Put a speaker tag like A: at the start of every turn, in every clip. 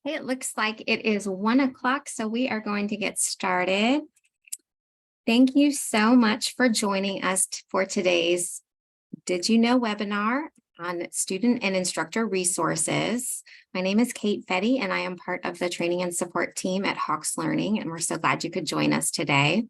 A: Hey, it looks like it is 1 o'clock, so we are going to get started. Thank you so much for joining us for today's Did You Know webinar on student and instructor resources. My name is Kate Fetty, and I am part of the training and support team at Hawks Learning, and we're so glad you could join us today.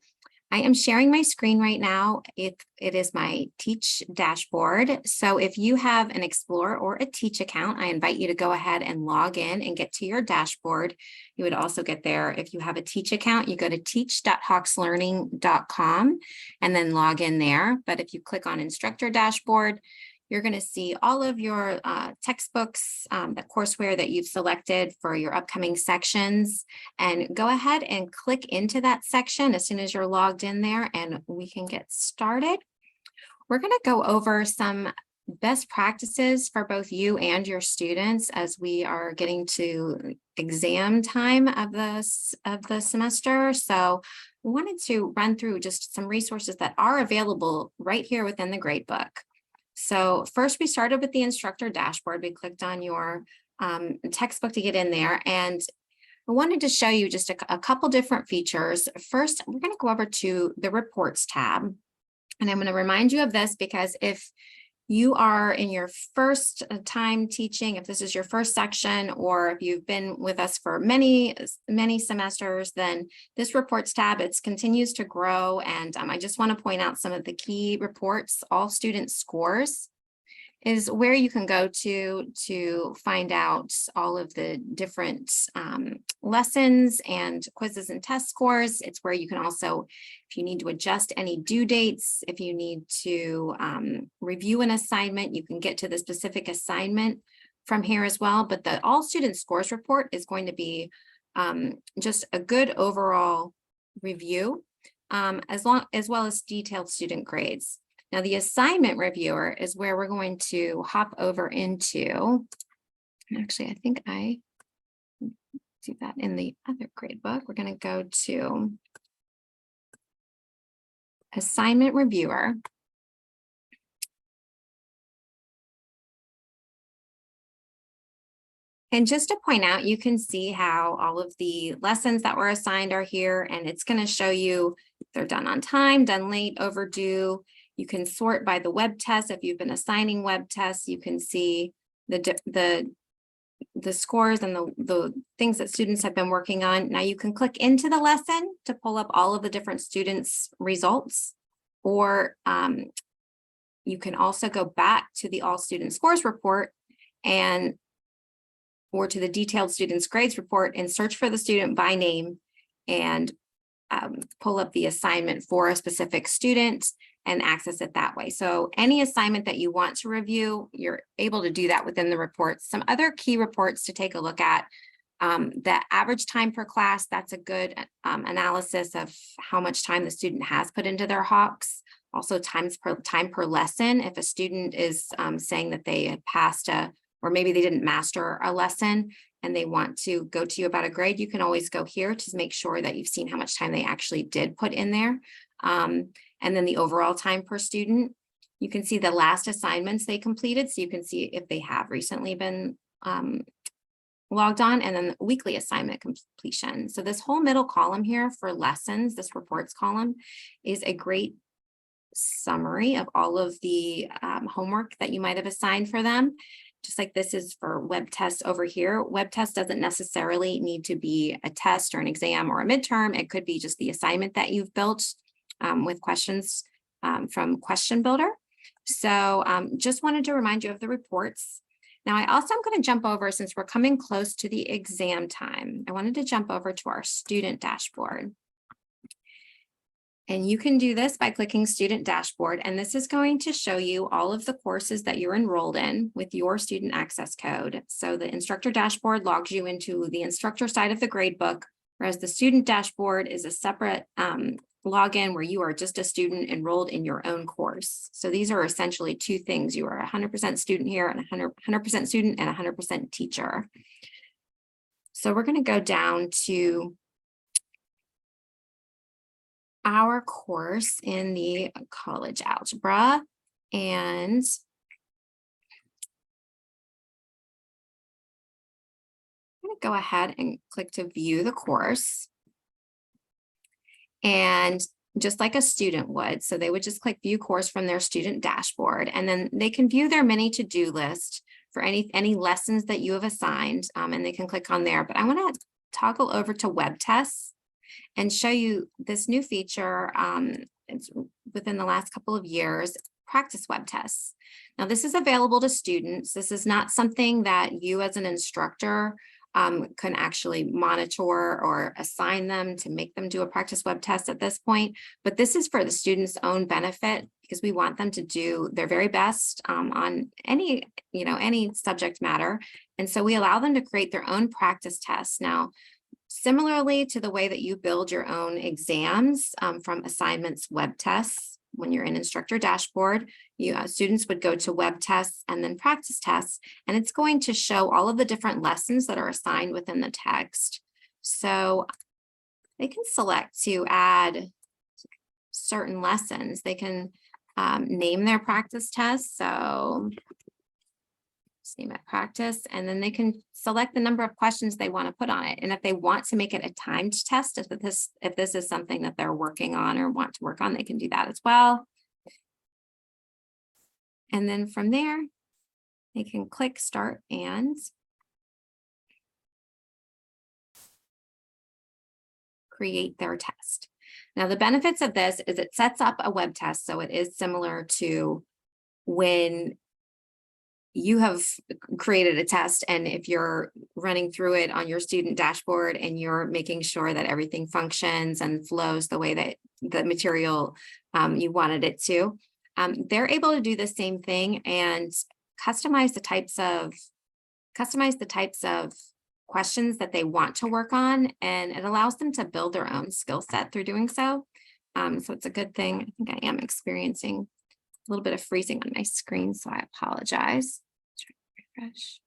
A: I am sharing my screen right now. It is my Teach dashboard. So if you have an Explore or a Teach account, I invite you to go ahead and log in and get to your dashboard. You would also get there. If you have a Teach account, you go to teach.hawkslearning.com and then log in there. But if you click on Instructor Dashboard, you're going to see all of your textbooks, the courseware that you've selected for your upcoming sections, and go ahead and click into that section as soon as you're logged in there and we can get started. We're going to go over some best practices for both you and your students as we are getting to exam time of the semester. So we wanted to run through just some resources that are available right here within the gradebook. So first we started with the instructor dashboard. We clicked on your textbook to get in there, and I wanted to show you just a couple different features. First, we're going to go over to the reports tab, and I'm going to remind you of this because if you are in your first time teaching, if this is your first section, or if you've been with us for many semesters, then this reports tab, it continues to grow. And I just want to point out some of the key reports. All student scores is where you can go to find out all of the different lessons and quizzes and test scores. It's where you can also, if you need to adjust any due dates, if you need to review an assignment, you can get to the specific assignment from here as well. But the all student scores report is going to be just a good overall review, as well as detailed student grades. Now, the assignment reviewer is where we're going to hop over into, actually, I think I do that in the other grade book. We're going to go to assignment reviewer. And just to point out, you can see how all of the lessons that were assigned are here, and it's going to show you if they're done on time, done late, overdue. You can sort by the web test. If you've been assigning web tests, you can see the scores and the things that students have been working on. Now you can click into the lesson to pull up all of the different students' results, or you can also go back to the all student scores report or to the detailed students grades report and search for the student by name and pull up the assignment for a specific student and access it that way. So any assignment that you want to review, you're able to do that within the reports. Some other key reports to take a look at, the average time per class, that's a good analysis of how much time the student has put into their Hawks. Also time per lesson. If a student is saying that they had passed or maybe they didn't master a lesson and they want to go to you about a grade, you can always go here to make sure that you've seen how much time they actually did put in there. And then the overall time per student. You can see the last assignments they completed, so you can see if they have recently been logged on, and then the weekly assignment completion. So this whole middle column here for lessons, this reports column, is a great summary of all of the homework that you might have assigned for them. Just like this is for web tests over here. Web test doesn't necessarily need to be a test or an exam or a midterm. It could be just the assignment that you've built with questions from Question Builder. So just wanted to remind you of the reports. Now, I also am going to jump over, since we're coming close to the exam time, I wanted to jump over to our student dashboard. And you can do this by clicking Student Dashboard, and this is going to show you all of the courses that you're enrolled in with your student access code. So the instructor dashboard logs you into the instructor side of the gradebook, whereas the student dashboard is a separate login where you are just a student enrolled in your own course. So these are essentially two things. You are 100% student here and 100% student and 100% teacher. So we're going to go down to our course in the college algebra, and I'm going to go ahead and click to view the course. And just like a student would, so they would just click view course from their student dashboard, and then they can view their mini to-do list for any lessons that you have assigned, and they can click on there. But I want to toggle over to web tests and show you this new feature. It's within the last couple of years, practice web tests. Now, this is available to students. This is not something that you as an instructor can actually monitor or assign them to make them do a practice web test at this point, but this is for the students' own benefit because we want them to do their very best on any subject matter. And so we allow them to create their own practice tests. Now, similarly to the way that you build your own exams from assignments web tests, when you're in Instructor dashboard, students would go to web tests and then practice tests, and it's going to show all of the different lessons that are assigned within the text. So they can select to add certain lessons. They can name their practice test. So just name it practice, and then they can select the number of questions they want to put on it. And if they want to make it a timed test, if this is something that they're working on or want to work on, they can do that as well. And then from there, they can click start and create their test. Now, the benefits of this is it sets up a web test. So it is similar to when you have created a test, and if you're running through it on your student dashboard and you're making sure that everything functions and flows the way that the material you wanted it to, they're able to do the same thing and customize the types of questions that they want to work on, and it allows them to build their own skill set through doing so. So it's a good thing. I think I am experiencing a little bit of freezing on my screen, so I apologize. Try to refresh.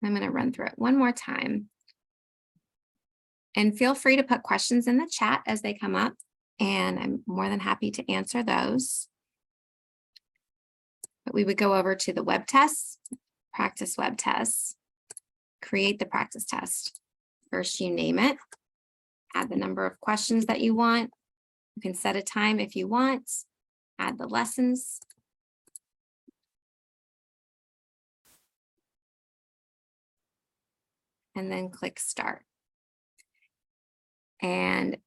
A: I'm going to run through it one more time. And feel free to put questions in the chat as they come up, and I'm more than happy to answer those. But we would go over to the web tests, practice web tests, create the practice test. First, you name it, add the number of questions that you want. You can set a time if you want, add the lessons. And then click start. And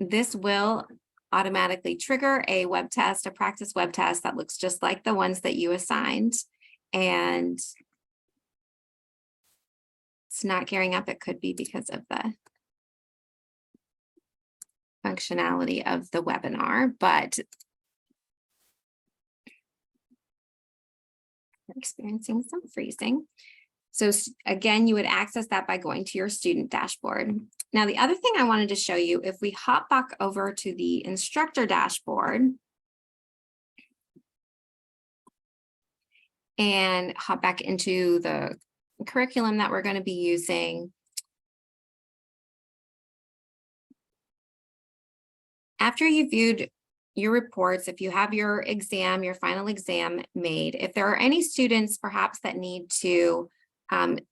A: this will automatically trigger a web test, a practice web test that looks just like the ones that you assigned. And it's not gearing up. It could be because of the functionality of the webinar, but we're experiencing some freezing. So again, you would access that by going to your student dashboard. Now, the other thing I wanted to show you, if we hop back over to the instructor dashboard and hop back into the curriculum that we're going to be using, after you've viewed your reports, if you have your exam, your final exam made, if there are any students perhaps that need to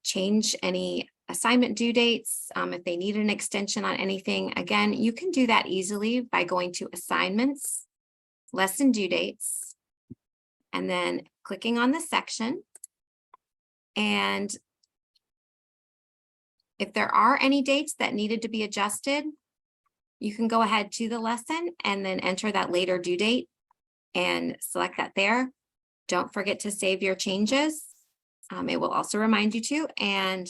A: change any assignment due dates, if they need an extension on anything, again, you can do that easily by going to assignments, lesson due dates, and then clicking on the section. And if there are any dates that needed to be adjusted, you can go ahead to the lesson and then enter that later due date and select that there. Don't forget to save your changes. It will also remind you to, and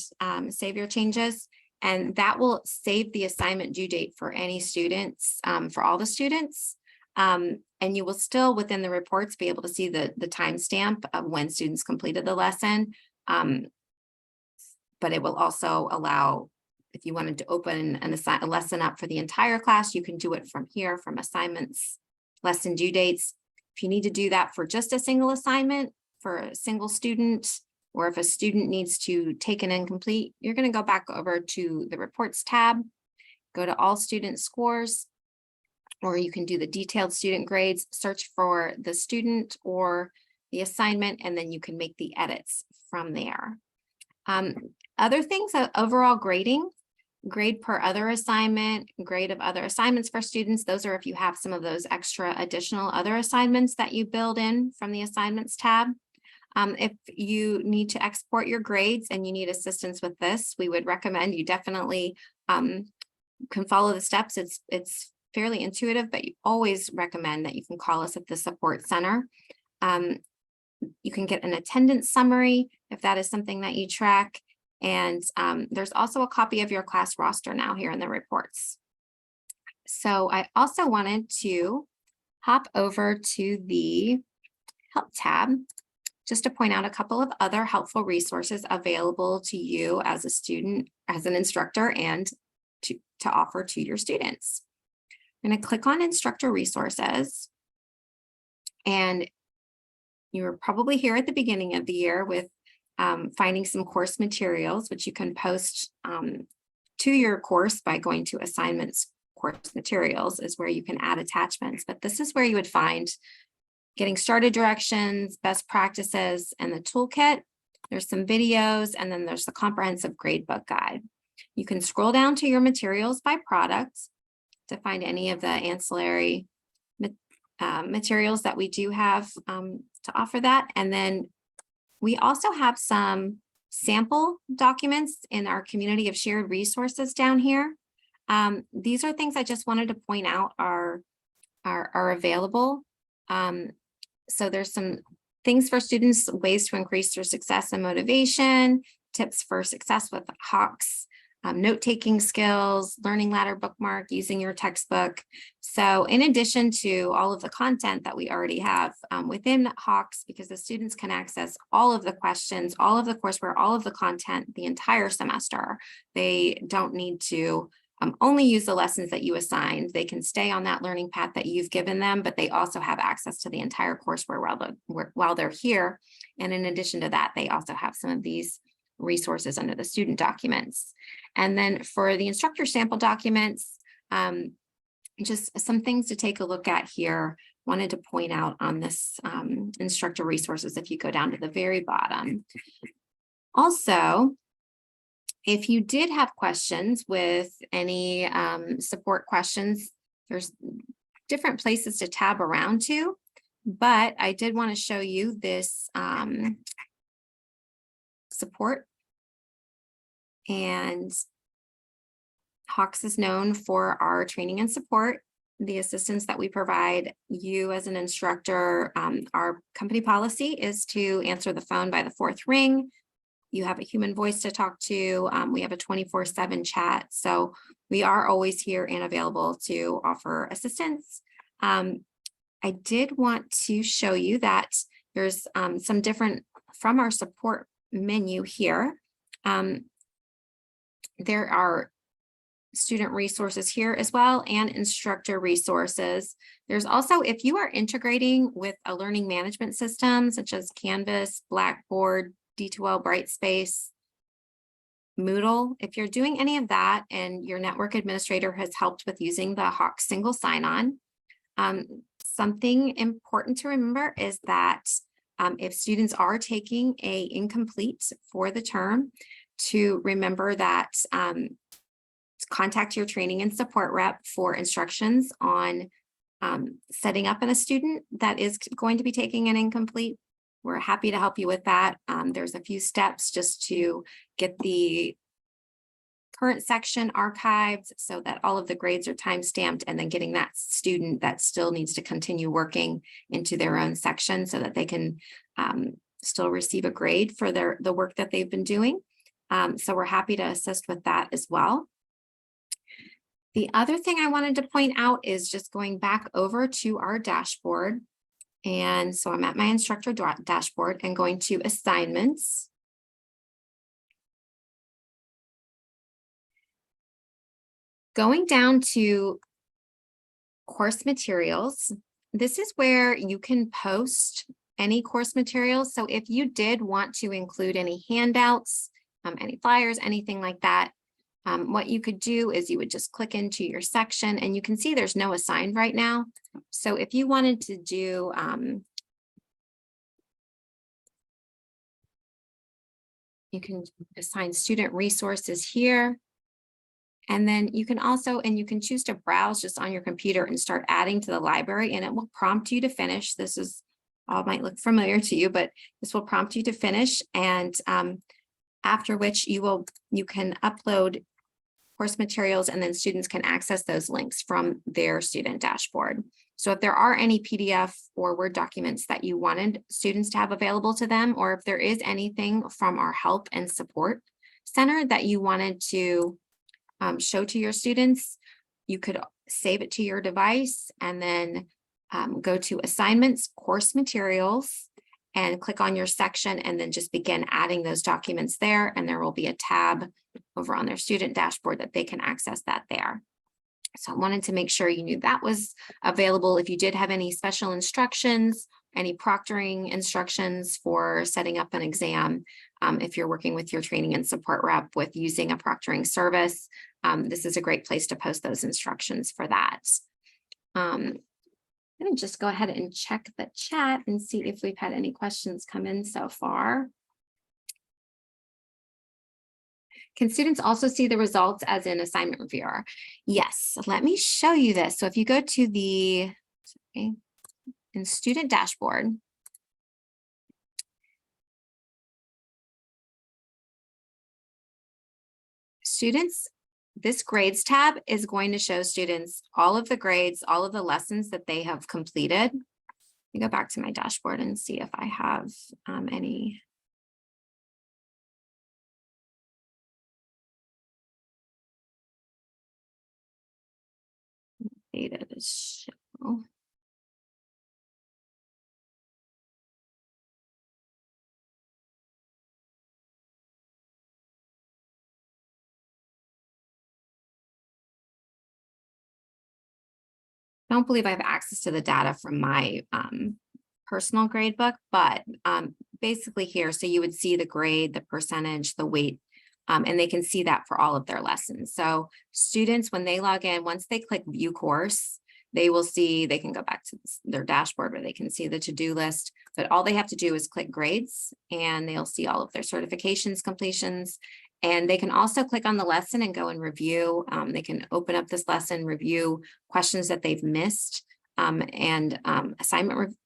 A: save your changes, and that will save the assignment due date for any students, for all the students. And you will still, within the reports, be able to see the timestamp of when students completed the lesson. But it will also allow, if you wanted to open a lesson up for the entire class, you can do it from here, from assignments, lesson due dates. If you need to do that for just a single assignment, for a single student, or if a student needs to take an incomplete, you're going to go back over to the reports tab, go to all student scores, or you can do the detailed student grades, search for the student or the assignment, and then you can make the edits from there. Other things, overall grading, grade per other assignment, grade of other assignments for students. Those are if you have some of those extra additional other assignments that you build in from the assignments tab. If you need to export your grades and you need assistance with this, we would recommend you definitely can follow the steps. It's fairly intuitive, but you always recommend that you can call us at the support center. You can get an attendance summary if that is something that you track. And there's also a copy of your class roster now here in the reports. So I also wanted to hop over to the help tab just to point out a couple of other helpful resources available to you as a student, as an instructor, and to offer to your students. I'm going to click on Instructor Resources. And you were probably here at the beginning of the year with finding some course materials, which you can post to your course by going to Assignments Course Materials is where you can add attachments. But this is where you would find getting started directions, best practices, and the toolkit. There's some videos, and then there's the comprehensive gradebook guide. You can scroll down to your materials by product to find any of the ancillary materials that we do have to offer that. And then we also have some sample documents in our community of shared resources down here. These are things I just wanted to point out are available. So there's some things for students, ways to increase their success and motivation, tips for success with Hawks, note-taking skills, learning ladder bookmark, using your textbook. So in addition to all of the content that we already have within Hawks, because the students can access all of the questions, all of the courseware, all of the content the entire semester. They don't need to only use the lessons that you assigned. They can stay on that learning path that you've given them, but they also have access to the entire courseware while they're here. And in addition to that, they also have some of these resources under the student documents. And then for the instructor sample documents, just some things to take a look at here. Wanted to point out on this instructor resources, if you go down to the very bottom. Also, if you did have questions with any support questions, there's different places to tab around to, but I did want to show you this support. And Hawks is known for our training and support, the assistance that we provide you as an instructor. Our company policy is to answer the phone by the fourth ring. You have a human voice to talk to. We have a 24/7 chat. So we are always here and available to offer assistance. I did want to show you that there's some different from our support menu here. There are student resources here as well and instructor resources. There's also, if you are integrating with a learning management system such as Canvas, Blackboard, D2L, Brightspace, Moodle, if you're doing any of that and your network administrator has helped with using the Hawks single sign-on, something important to remember is that if students are taking a incomplete for the term, to remember that contact your training and support rep for instructions on setting up a student that is going to be taking an incomplete. We're happy to help you with that. There's a few steps just to get the current section archived so that all of the grades are time stamped, and then getting that student that still needs to continue working into their own section so that they can still receive a grade for the work that they've been doing. So we're happy to assist with that as well. The other thing I wanted to point out is just going back over to our dashboard. And so I'm at my instructor dashboard and going to assignments. Going down to course materials, this is where you can post any course materials. So if you did want to include any handouts, any flyers, anything like that, What you could do is you would just click into your section, and you can see there's no assigned right now. So if you wanted to do you can assign student resources here. And then you can also, and you can choose to browse just on your computer and start adding to the library, and it will prompt you to finish. This is all might look familiar to you, but this will prompt you to finish. And after which you can upload course materials, and then students can access those links from their student dashboard. So if there are any PDF or Word documents that you wanted students to have available to them, or if there is anything from our help and support center that you wanted to show to your students, you could save it to your device and then go to assignments, course materials, and click on your section, and then just begin adding those documents there. And there will be a tab over on their student dashboard that they can access that there. So I wanted to make sure you knew that was available. If you did have any special instructions, any proctoring instructions for setting up an exam, if you're working with your training and support rep with using a proctoring service, this is a great place to post those instructions for that. I'm going to just go ahead and check the chat and see if we've had any questions come in so far. Can students also see the results as an assignment reviewer? Yes, let me show you this. So if you go to the in student dashboard, students, this grades tab is going to show students all of the grades, all of the lessons that they have completed. Let me go back to my dashboard and see if I have any. Data to show. I don't believe I have access to the data from my personal grade book, but basically here, so you would see the grade, the percentage, the weight, and they can see that for all of their lessons. So students, when they log in, once they click view course, they will see, they can go back to their dashboard where they can see the to-do list, but all they have to do is click grades, and they'll see all of their certifications, completions, and they can also click on the lesson and go and review. They can open up this lesson, review questions that they've missed, and assignment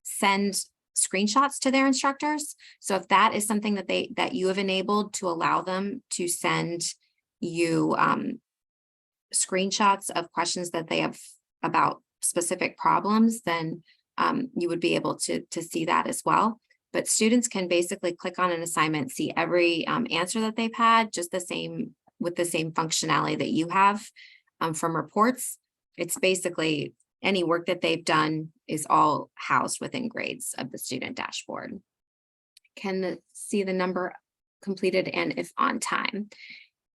A: send screenshots to their instructors. So if that is something that you have enabled to allow them to send you screenshots of questions that they have about specific problems, then you would be able to see that as well. But students can basically click on an assignment, see every answer that they've had, just the same with the same functionality that you have from reports. It's basically any work that they've done is all housed within grades of the student dashboard. Can see the number completed and if on time?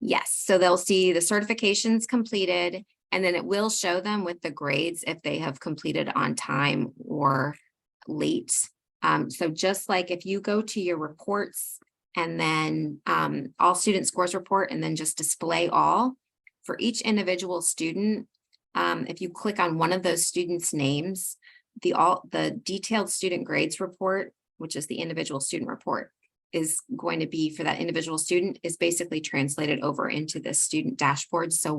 A: Yes, so they'll see the certifications completed, and then it will show them with the grades if they have completed on time or late. So just like if you go to your reports and then all student scores report and then just display all for each individual student, if you click on one of those students' names, the detailed student grades report, which is the individual student report, is going to be for that individual student is basically translated over into the student dashboard. So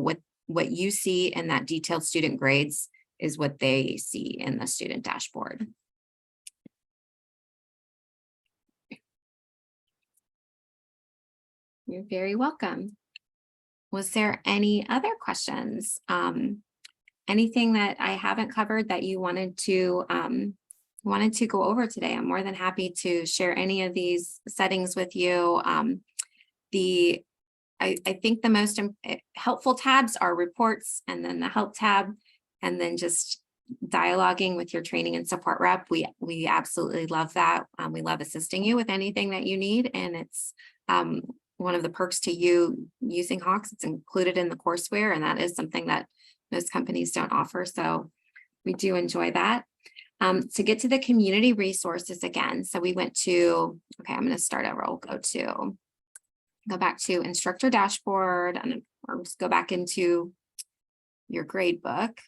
A: what you see in that detailed student grades is what they see in the student dashboard. You're very welcome. Was there any other questions? Anything that I haven't covered that you wanted to go over today? I'm more than happy to share any of these settings with you. I think the most helpful tabs are reports, and then the help tab, and then just dialoguing with your training and support rep. We absolutely love that. We love assisting you with anything that you need, and it's one of the perks to you using Hawks. It's included in the courseware, and that is something that most companies don't offer. So we do enjoy that. To get to the community resources again. So we went to, okay, I'm going to start over. We'll go to go back to instructor dashboard or just go back into your grade book.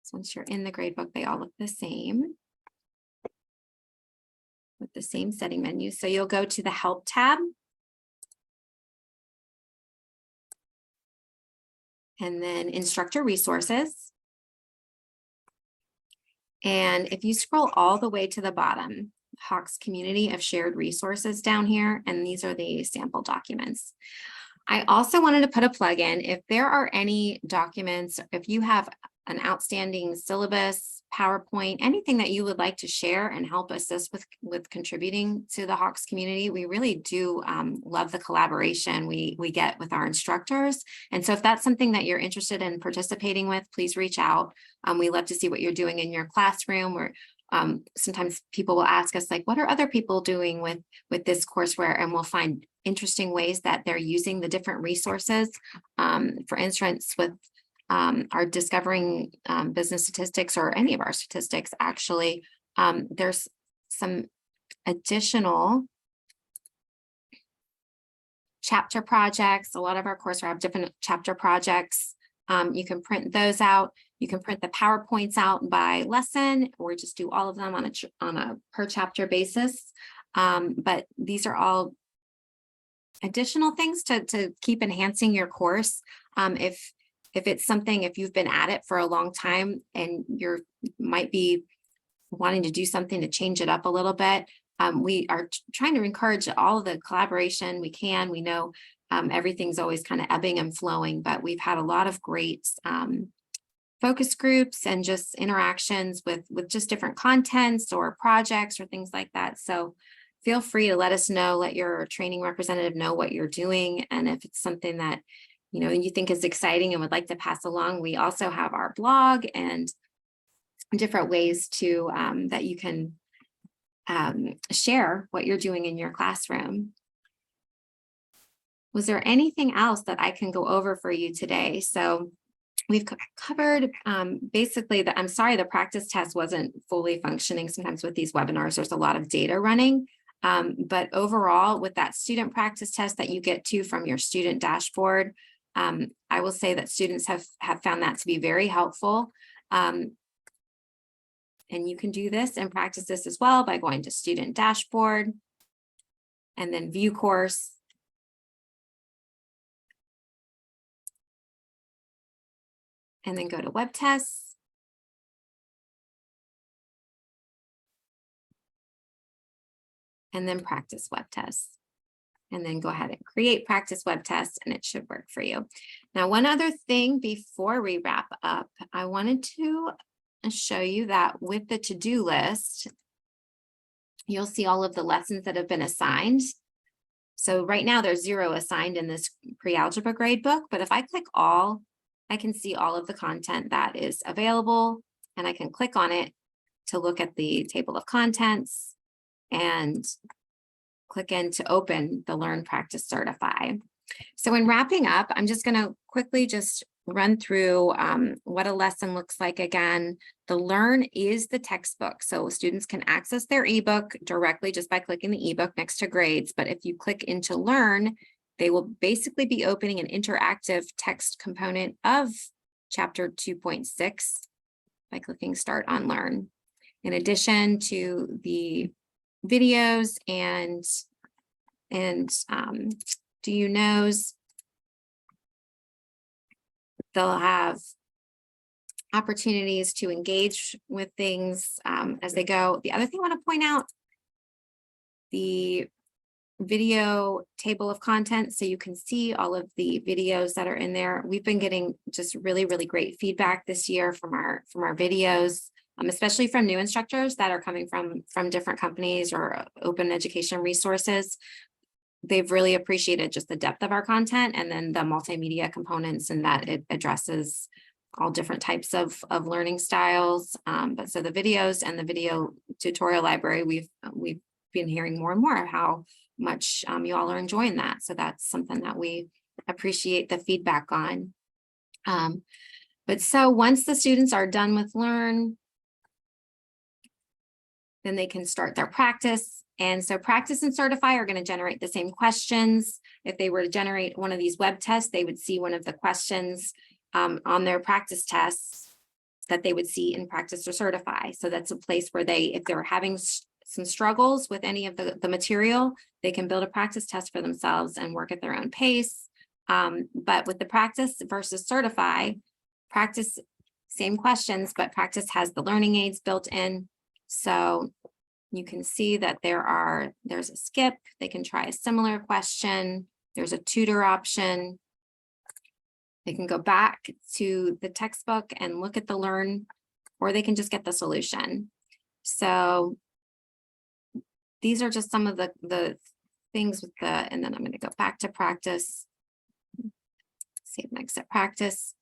A: So once you're in the grade book, they all look the same with the same setting menu. So you'll go to the help tab. And then instructor resources. And if you scroll all the way to the bottom, Hawks community of shared resources down here, and these are the sample documents. I also wanted to put a plug in. If there are any documents, if you have an outstanding syllabus, PowerPoint, anything that you would like to share and help assist with contributing to the Hawks community, we really do love the collaboration we get with our instructors. And so if that's something that you're interested in participating with, please reach out. We love to see what you're doing in your classroom. Or sometimes people will ask us, like, what are other people doing with this courseware? And we'll find interesting ways that they're using the different resources. For instance, with our discovering business statistics, or any of our statistics, actually, there's some additional chapter projects. A lot of our courseware have different chapter projects. You can print those out. You can print the PowerPoints out by lesson, or just do all of them on a per chapter basis. But these are all additional things to keep enhancing your course. If it's something, if you've been at it for a long time and you're might be wanting to do something to change it up a little bit, we are trying to encourage all of the collaboration we can. We know everything's always kind of ebbing and flowing, but we've had a lot of great focus groups and just interactions with just different contents or projects or things like that. So feel free to let us know, let your training representative know what you're doing. And if it's something that you think is exciting and would like to pass along, we also have our blog and different ways to that you can share what you're doing in your classroom. Was there anything else that I can go over for you today? So we've covered basically I'm sorry, the practice test wasn't fully functioning. Sometimes with these webinars, there's a lot of data running. But overall, with that student practice test that you get to from your student dashboard, I will say that students have found that to be very helpful. And you can do this and practice this as well by going to student dashboard and then view course. And then go to web tests. And then practice web tests. And then go ahead and create practice web tests, and it should work for you. Now, one other thing before we wrap up, I wanted to show you that with the to-do list, you'll see all of the lessons that have been assigned. So right now there's 0 assigned in this pre-algebra grade book, but if I click all, I can see all of the content that is available, and I can click on it to look at the table of contents and click in to open the Learn, Practice, Certify. So in wrapping up, I'm just going to quickly just run through what a lesson looks like again. The Learn is the textbook. So students can access their ebook directly just by clicking the ebook next to grades. But if you click into Learn, they will basically be opening an interactive text component of chapter 2.6 by clicking Start on Learn. In addition to the videos and do you knows, they'll have opportunities to engage with things as they go. The other thing I want to point out, the video table of content, so you can see all of the videos that are in there. We've been getting just really, really great feedback this year from our videos, especially from new instructors that are coming from different companies or open education resources. They've really appreciated just the depth of our content, and then the multimedia components, and that it addresses all different types of learning styles. But so the videos and the video tutorial library, we've been hearing more and more how much you all are enjoying that. So that's something that we appreciate the feedback on. But so once the students are done with Learn, then they can start their practice And so practice and certify are going to generate the same questions. If they were to generate one of these web tests, they would see one of the questions on their practice tests that they would see in practice or certify. So that's a place where if they're having some struggles with any of the material, they can build a practice test for themselves and work at their own pace. But with the practice versus certify, practice, same questions, but practice has the learning aids built in. So you can see that there's a skip. They can try a similar question. There's a tutor option. They can go back to the textbook and look at the learn, or they can just get the solution. So these are just some of the things with and then I'm going to go back to practice. Save and exit practice.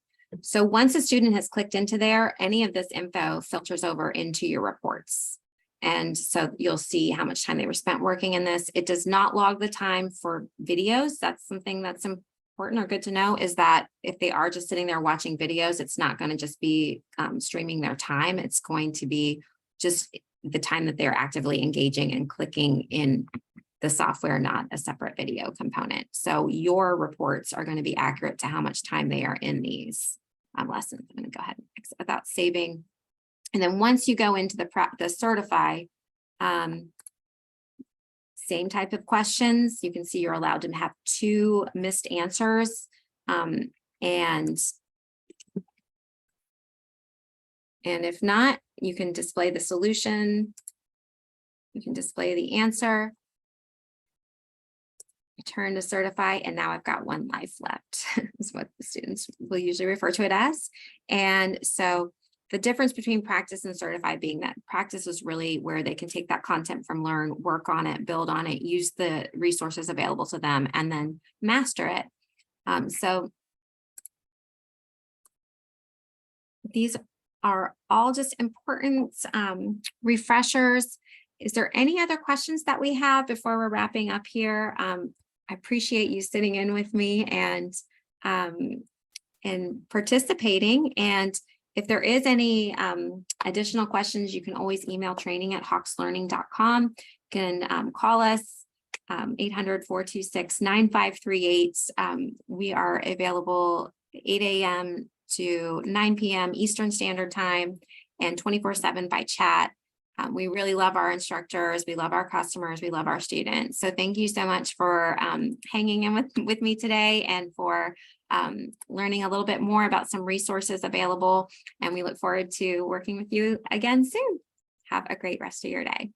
A: So once a student has clicked into there, any of this info filters over into your reports. And so you'll see how much time they were spent working in this. It does not log the time for videos. That's something that's important or good to know, is that if they are just sitting there watching videos, it's not going to just be streaming their time. It's going to be just the time that they're actively engaging and clicking in the software, not a separate video component. So your reports are going to be accurate to how much time they are in these lessons. I'm going to go ahead and exit without saving. And then once you go into the certify, same type of questions. You can see you're allowed to have 2 missed answers. And if not, you can display the solution. You can display the answer. Return to certify, and now I've got 1 life left, is what the students will usually refer to it as. And so the difference between practice and certify being that practice is really where they can take that content from learn, work on it, build on it, use the resources available to them, and then master it. So these are all just important refreshers. Is there any other questions that we have before we're wrapping up here? I appreciate you sitting in with me and participating. And if there is any additional questions, you can always email training@hawkslearning.com. You can call us 800-426-9538. We are available 8 a.m. to 9 p.m. Eastern Standard Time and 24/7 by chat. We really love our instructors. We love our customers. We love our students. So thank you so much for hanging in with me today and for learning a little bit more about some resources available. And we look forward to working with you again soon. Have a great rest of your day.